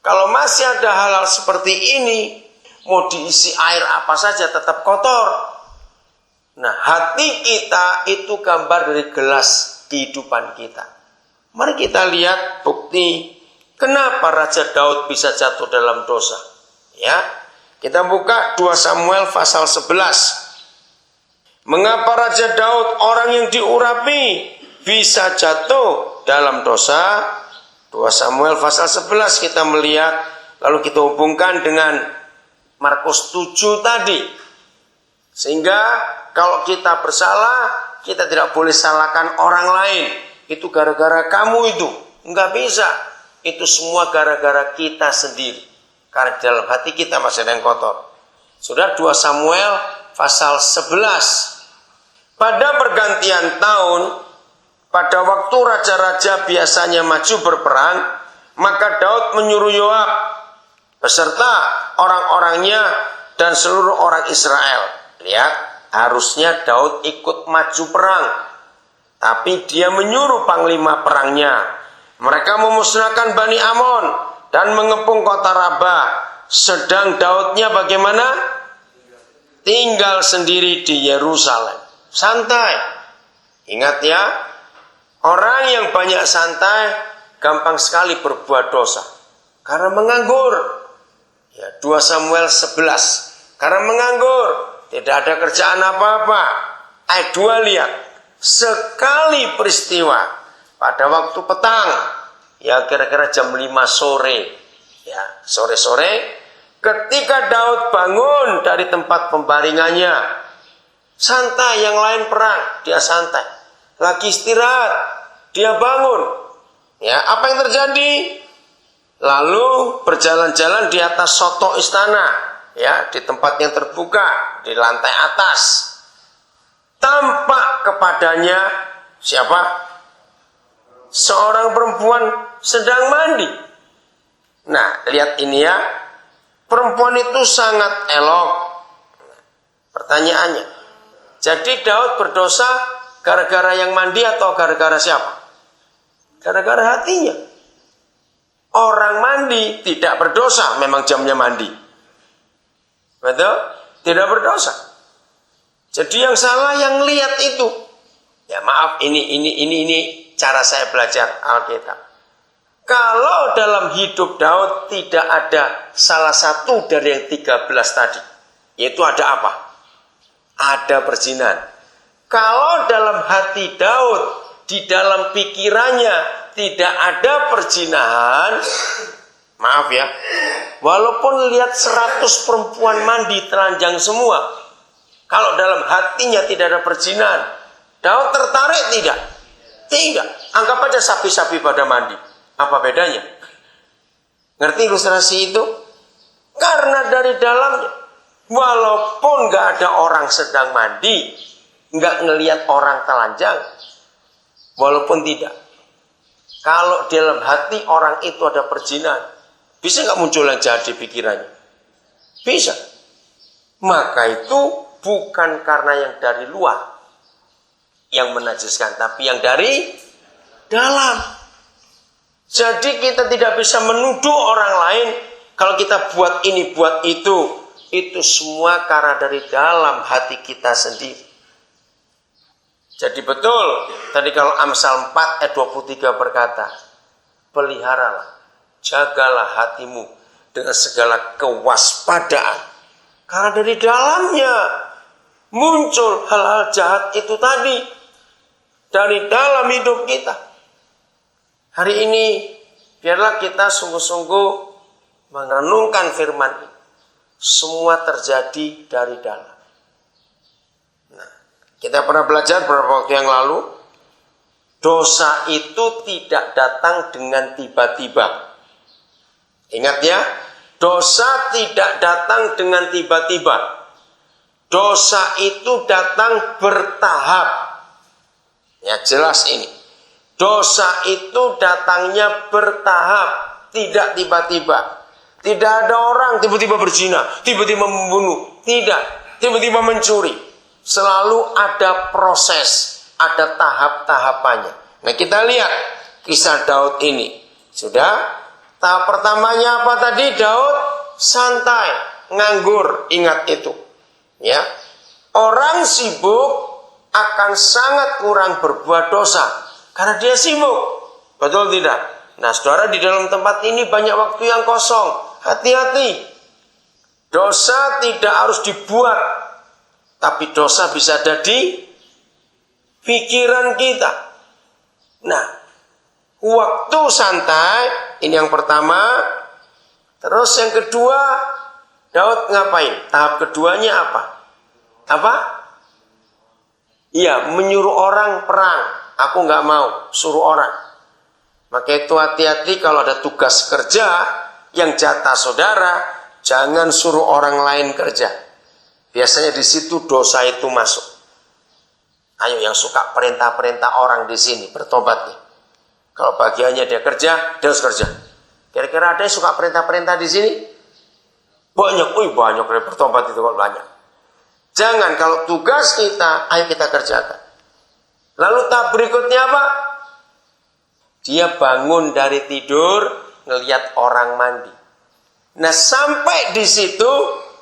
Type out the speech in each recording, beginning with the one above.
Kalau masih ada hal-hal seperti ini, mau diisi air apa saja tetap kotor. Nah, hati kita itu gambar dari gelas kehidupan kita. Mari kita lihat bukti kenapa Raja Daud bisa jatuh dalam dosa. Ya, kita buka 2 Samuel pasal 11. Mengapa Raja Daud, orang yang diurapi, bisa jatuh dalam dosa? 2 Samuel pasal 11 kita melihat, lalu kita hubungkan dengan Markus 7 tadi. Sehingga kalau kita bersalah, kita tidak boleh salahkan orang lain. Itu gara-gara kamu itu. Enggak bisa. Itu semua gara-gara kita sendiri. Karena dalam hati kita masih ada yang kotor. Sudah 2 Samuel pasal 11. Pada pergantian tahun, pada waktu raja-raja biasanya maju berperang, maka Daud menyuruh Yoab beserta orang-orangnya dan seluruh orang Israel. Lihat, harusnya Daud ikut maju perang, tapi dia menyuruh panglima perangnya. Mereka memusnahkan Bani Amon dan mengepung kota Rabah. Sedang Daudnya bagaimana? Tinggal sendiri di Yerusalem. Santai. Ingat ya, orang yang banyak santai gampang sekali berbuat dosa. Karena menganggur. Ya, 2 Samuel 11. Karena menganggur, tidak ada kerjaan apa-apa. Ayat 2 lihat. Sekali peristiwa pada waktu petang, ya kira-kira jam 5 sore. Ya, sore-sore ketika Daud bangun dari tempat pembaringannya. Santai, yang lain perang, dia santai. Lagi istirahat, dia bangun. Ya, apa yang terjadi? Lalu berjalan-jalan di atas soto istana, ya, di tempat yang terbuka, di lantai atas. Tampak kepadanya siapa? Seorang perempuan sedang mandi. Nah, lihat ini ya. Perempuan itu sangat elok. Pertanyaannya, jadi Daud berdosa gara-gara yang mandi atau gara-gara siapa? Gara-gara hatinya. Orang mandi tidak berdosa, memang jamnya mandi. Betul? Tidak berdosa. Jadi yang salah yang lihat itu. Ya maaf, ini cara saya belajar Alkitab. Kalau dalam hidup Daud tidak ada salah satu dari yang 13 tadi, yaitu ada apa? Ada perzinahan. Kalau dalam hati Daud, di dalam pikirannya tidak ada perzinahan, maaf ya, walaupun lihat 100 perempuan mandi telanjang semua, kalau dalam hatinya tidak ada perzinahan, Daud tertarik tidak? Tidak. Anggap aja sapi-sapi pada mandi. Apa bedanya? Ngerti ilustrasi itu? Karena dari dalamnya, walaupun gak ada orang sedang mandi, gak ngelihat orang telanjang, walaupun tidak, kalau di dalam hati orang itu ada perzinahan, bisa gak muncul yang jahat di pikirannya? Bisa. Maka itu bukan karena yang dari luar yang menajiskan, tapi yang dari dalam. Jadi kita tidak bisa menuduh orang lain kalau kita buat ini, buat itu. Itu semua karena dari dalam hati kita sendiri. Jadi betul, tadi kalau Amsal 4 ayat 23 berkata, peliharalah, jagalah hatimu dengan segala kewaspadaan. Karena dari dalamnya muncul hal-hal jahat itu tadi. Dari dalam hidup kita. Hari ini, biarlah kita sungguh-sungguh merenungkan firman ini. Semua terjadi dari dalam. Nah, kita pernah belajar beberapa waktu yang lalu, dosa itu tidak datang dengan tiba-tiba. Ingat ya, dosa tidak datang dengan tiba-tiba. Dosa itu datang bertahap. Ya, jelas ini. Dosa itu datangnya bertahap, tidak tiba-tiba. Tidak ada orang tiba-tiba berzina, tiba-tiba membunuh. Tidak, tiba-tiba mencuri. Selalu ada proses, ada tahap-tahapannya. Nah, kita lihat kisah Daud ini. Sudah, Tahap pertamanya apa tadi? Daud santai, nganggur, ingat itu. Ya. Orang sibuk akan sangat kurang berbuat dosa karena dia sibuk. Betul tidak? Nah, saudara, di dalam tempat ini banyak waktu yang kosong. Hati-hati. Dosa tidak harus dibuat, tapi dosa bisa ada di pikiran kita. Nah, waktu santai, ini yang pertama. Terus yang kedua, Daud ngapain? Tahap keduanya apa? Apa? Iya, menyuruh orang perang. Aku nggak mau, suruh orang. Maka itu hati-hati kalau ada tugas kerja yang jatah saudara, jangan suruh orang lain kerja. Biasanya di situ dosa itu masuk. Ayo yang suka perintah-perintah orang di sini, bertobat nih. Kalau bagiannya dia kerja, dia harus kerja. Kira-kira ada yang suka perintah-perintah di sini? Banyak, banyak yang bertobat itu kalau banyak. Jangan, kalau tugas kita, ayo kita kerjakan. Lalu tahap berikutnya apa? Dia bangun dari tidur, ngelihat orang mandi. Nah, sampai di situ,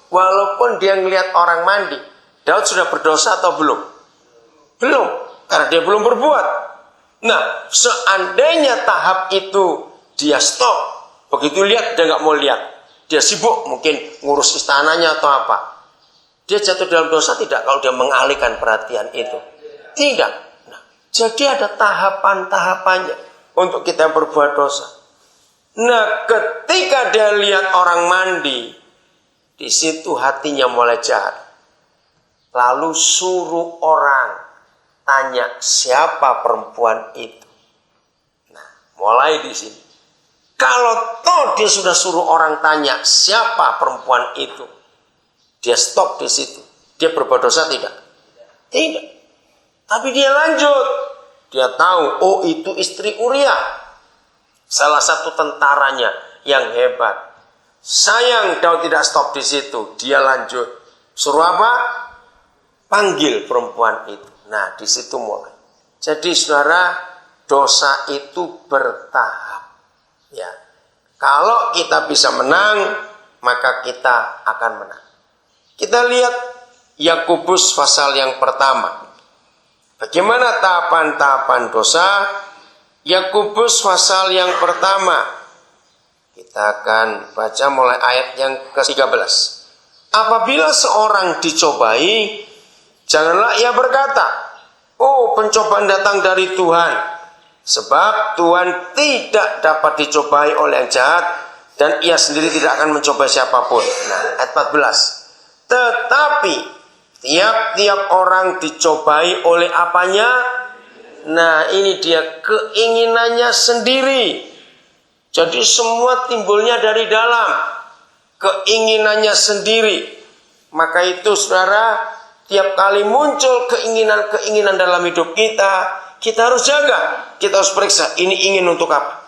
walaupun dia ngelihat orang mandi, Daud sudah berdosa atau belum? Belum, karena dia belum berbuat. Nah, seandainya tahap itu dia stop, begitu lihat dia nggak mau lihat, dia sibuk mungkin ngurus istananya atau apa, dia jatuh dalam dosa tidak kalau dia mengalihkan perhatian itu? Tidak. Nah, jadi ada tahapan-tahapannya untuk kita berbuat dosa. Nah, ketika dia lihat orang mandi, di situ hatinya mulai jahat. Lalu suruh orang tanya siapa perempuan itu. Nah, mulai di sini. Kalau toh dia sudah suruh orang tanya siapa perempuan itu, dia stop di situ. Dia berbuat dosa tidak? Tidak. Tapi dia lanjut. Dia tahu, oh itu istri Uria, salah satu tentaranya yang hebat. Sayang Daud tidak stop di situ. Dia lanjut. Suruh apa? Panggil perempuan itu. Nah, di situ mulai. Jadi saudara, dosa itu bertahap. Ya. Kalau kita bisa menang, maka kita akan menang. Kita lihat Yakobus pasal yang pertama. Bagaimana tahapan-tahapan dosa? Yakobus pasal yang pertama. Kita akan baca mulai ayat yang ke-13. Apabila seorang dicobai, janganlah ia berkata, oh, pencobaan datang dari Tuhan. Sebab Tuhan tidak dapat dicobai oleh yang jahat, dan ia sendiri tidak akan mencobai siapapun. Nah, ayat 14. Tetapi tiap-tiap orang dicobai oleh apanya? Nah, ini dia keinginannya sendiri. Jadi semua timbulnya dari dalam. Keinginannya sendiri. Maka itu saudara, tiap kali muncul keinginan-keinginan dalam hidup kita, kita harus jaga. Kita harus periksa, ini ingin untuk apa?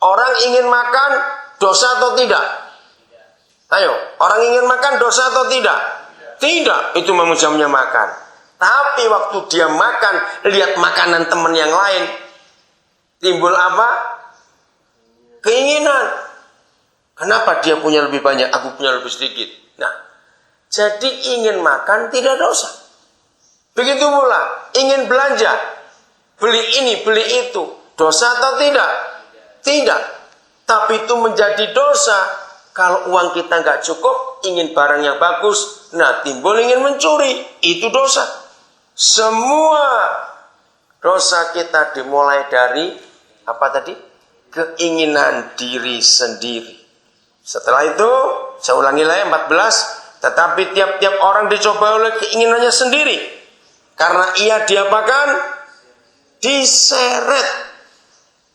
Orang ingin makan, dosa atau tidak? Ayo, orang ingin makan, dosa atau tidak? Tidak, itu memang jamnya makan. Tapi waktu dia makan, lihat makanan teman yang lain, timbul apa? Keinginan. Kenapa dia punya lebih banyak, aku punya lebih sedikit? Nah, jadi ingin makan tidak dosa. Begitu pula, ingin belanja, beli ini, beli itu, dosa atau tidak? Tidak. Tapi itu menjadi dosa kalau uang kita nggak cukup, ingin barang yang bagus, nah timbul ingin mencuri, itu dosa. Semua dosa kita dimulai dari apa tadi? Keinginan diri sendiri. Setelah itu, saya ulangi lagi 14, tetapi tiap-tiap orang dicoba oleh keinginannya sendiri. Karena ia diapakan? Diseret,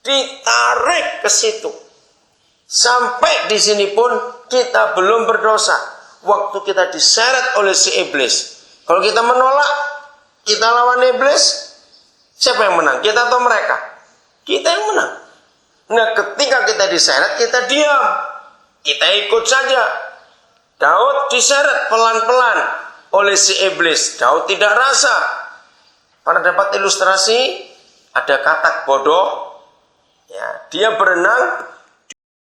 ditarik ke situ. Sampai di sini pun kita belum berdosa. Waktu kita diseret oleh si iblis. Kalau kita menolak, kita lawan iblis, siapa yang menang? Kita atau mereka? Kita yang menang. Nah, ketika kita diseret, kita diam. Kita ikut saja. Daud diseret pelan-pelan oleh si iblis. Daud tidak rasa. Karena dapat ilustrasi, ada katak bodoh. Ya, dia berenang,